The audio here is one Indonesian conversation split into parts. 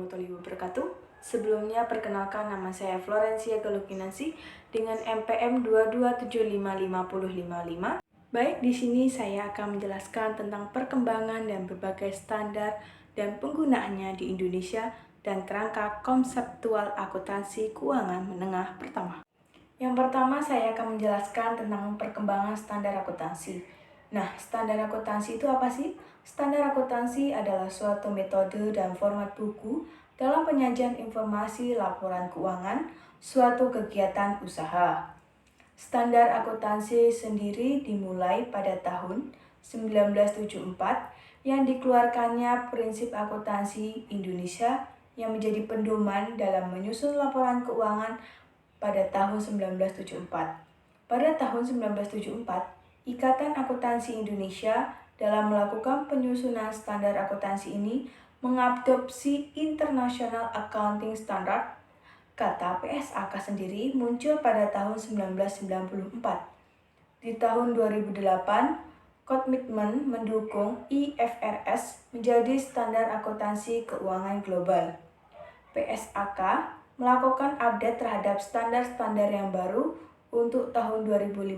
warahmatullahi wabarakatuh. Sebelumnya perkenalkan, nama saya Florencia Galukinansi dengan NPM 2275555. Baik, di sini saya akan menjelaskan tentang perkembangan dan berbagai standar dan penggunaannya di Indonesia dan kerangka konseptual akuntansi keuangan menengah pertama. Yang pertama, saya akan menjelaskan tentang perkembangan standar akuntansi. Nah, standar akuntansi itu apa sih? Standar akuntansi adalah suatu metode dan format buku dalam penyajian informasi laporan keuangan suatu kegiatan usaha. Standar akuntansi sendiri dimulai pada tahun 1974 yang dikeluarkannya Prinsip Akuntansi Indonesia yang menjadi pedoman dalam menyusun laporan keuangan pada tahun 1974. Pada tahun 1974, Ikatan Akuntansi Indonesia dalam melakukan penyusunan standar akuntansi ini mengadopsi International Accounting Standard. Kata PSAK sendiri muncul pada tahun 1994. Di tahun 2008, komitmen mendukung IFRS menjadi standar akuntansi keuangan global. PSAK melakukan update terhadap standar-standar yang baru untuk tahun 2015,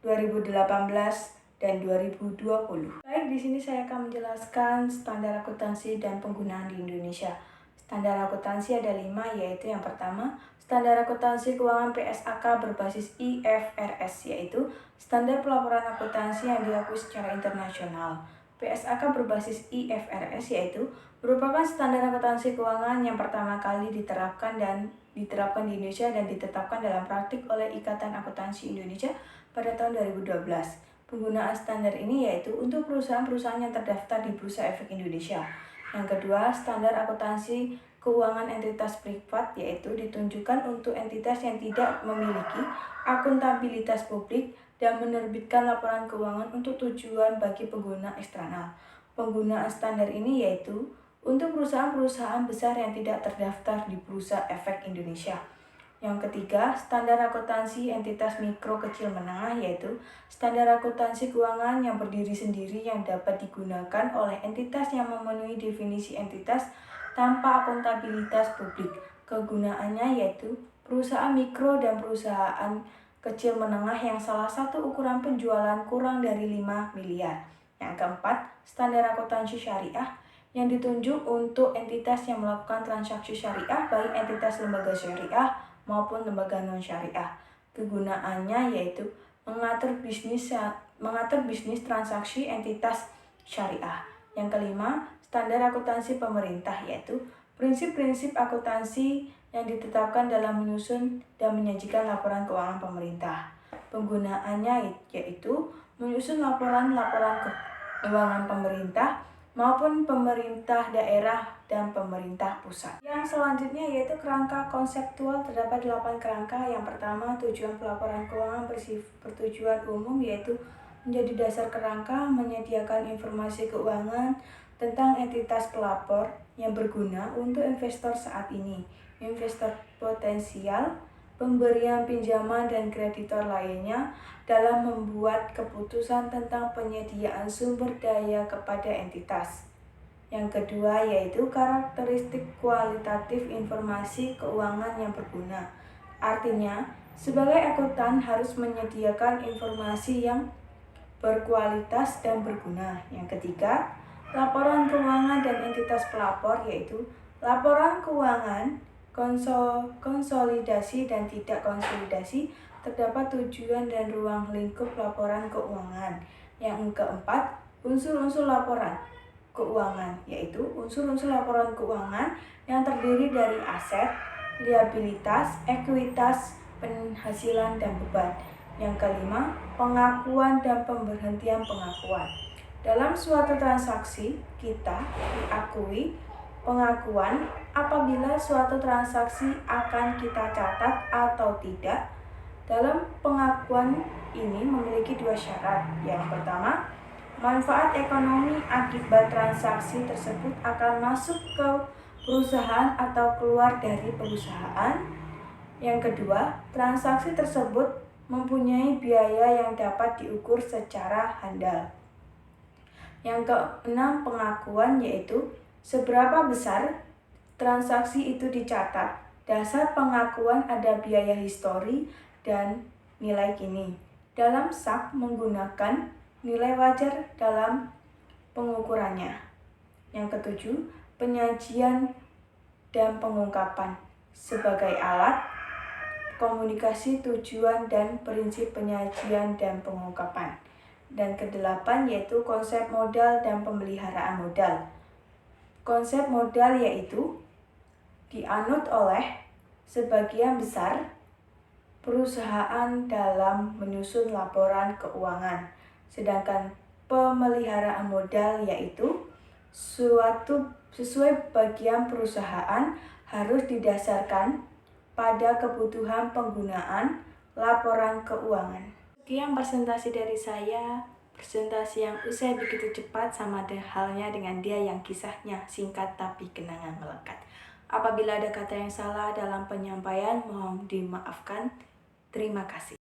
2018, dan 2020. Baik, di sini saya akan menjelaskan standar akuntansi dan penggunaan di Indonesia. Standar akuntansi ada 5, yaitu yang pertama, standar akuntansi keuangan PSAK berbasis IFRS, yaitu standar pelaporan akuntansi yang diakui secara internasional. PSAK berbasis IFRS yaitu merupakan standar akuntansi keuangan yang pertama kali diterapkan di Indonesia dan ditetapkan dalam praktik oleh Ikatan Akuntansi Indonesia pada tahun 2012. Penggunaan standar ini yaitu untuk perusahaan-perusahaan yang terdaftar di Bursa Efek Indonesia. Yang kedua, standar akuntansi keuangan entitas privat yaitu ditunjukkan untuk entitas yang tidak memiliki akuntabilitas publik dan menerbitkan laporan keuangan untuk tujuan bagi pengguna eksternal. Penggunaan standar ini yaitu untuk perusahaan-perusahaan besar yang tidak terdaftar di Bursa Efek Indonesia. Yang ketiga, standar akuntansi entitas mikro kecil menengah yaitu standar akuntansi keuangan yang berdiri sendiri yang dapat digunakan oleh entitas yang memenuhi definisi entitas tanpa akuntabilitas publik. Kegunaannya yaitu perusahaan mikro dan perusahaan kecil menengah yang salah satu ukuran penjualan kurang dari 5 miliar. Yang keempat, standar akuntansi syariah yang ditunjuk untuk entitas yang melakukan transaksi syariah baik entitas lembaga syariah maupun lembaga non-syariah. Kegunaannya yaitu mengatur bisnis transaksi entitas syariah. Yang kelima, standar akuntansi pemerintah yaitu prinsip-prinsip akuntansi yang ditetapkan dalam menyusun dan menyajikan laporan keuangan pemerintah. Penggunaannya yaitu menyusun laporan-laporan keuangan pemerintah maupun pemerintah daerah dan pemerintah pusat. Yang selanjutnya yaitu kerangka konseptual. Terdapat 8 kerangka. Yang pertama, tujuan pelaporan keuangan bertujuan umum yaitu menjadi dasar kerangka menyediakan informasi keuangan tentang entitas pelapor yang berguna untuk investor saat ini, investor potensial, pemberian pinjaman dan kreditor lainnya dalam membuat keputusan tentang penyediaan sumber daya kepada entitas. Yang kedua yaitu karakteristik kualitatif informasi keuangan yang berguna. Artinya, sebagai akuntan harus menyediakan informasi yang berkualitas dan berguna. Yang ketiga, laporan keuangan dan entitas pelapor yaitu laporan keuangan konsolidasi dan tidak konsolidasi. Terdapat tujuan dan ruang lingkup laporan keuangan. Yang keempat, unsur-unsur laporan keuangan yaitu unsur-unsur laporan keuangan yang terdiri dari aset, liabilitas, ekuitas, penghasilan, dan beban. Yang kelima, pengakuan dan pemberhentian pengakuan. Dalam suatu transaksi, kita diakui pengakuan apabila suatu transaksi akan kita catat atau tidak. Dalam pengakuan ini memiliki 2 syarat. Yang pertama, manfaat ekonomi akibat transaksi tersebut akan masuk ke perusahaan atau keluar dari perusahaan. Yang kedua, transaksi tersebut mempunyai biaya yang dapat diukur secara handal. Yang keenam, pengakuan yaitu seberapa besar transaksi itu dicatat. Dasar pengakuan ada biaya histori dan nilai kini. Dalam SAK menggunakan nilai wajar dalam pengukurannya. Yang ketujuh, penyajian dan pengungkapan sebagai alat komunikasi tujuan dan prinsip penyajian dan pengungkapan. Dan kedelapan yaitu konsep modal dan pemeliharaan modal. Konsep modal yaitu dianut oleh sebagian besar perusahaan dalam menyusun laporan keuangan. Sedangkan pemeliharaan modal yaitu sesuai bagian perusahaan harus didasarkan pada kebutuhan penggunaan laporan keuangan. Sekian presentasi dari saya. Presentasi yang usai begitu cepat sama halnya dengan dia yang kisahnya singkat tapi kenangan melekat. Apabila ada kata yang salah dalam penyampaian, mohon dimaafkan. Terima kasih.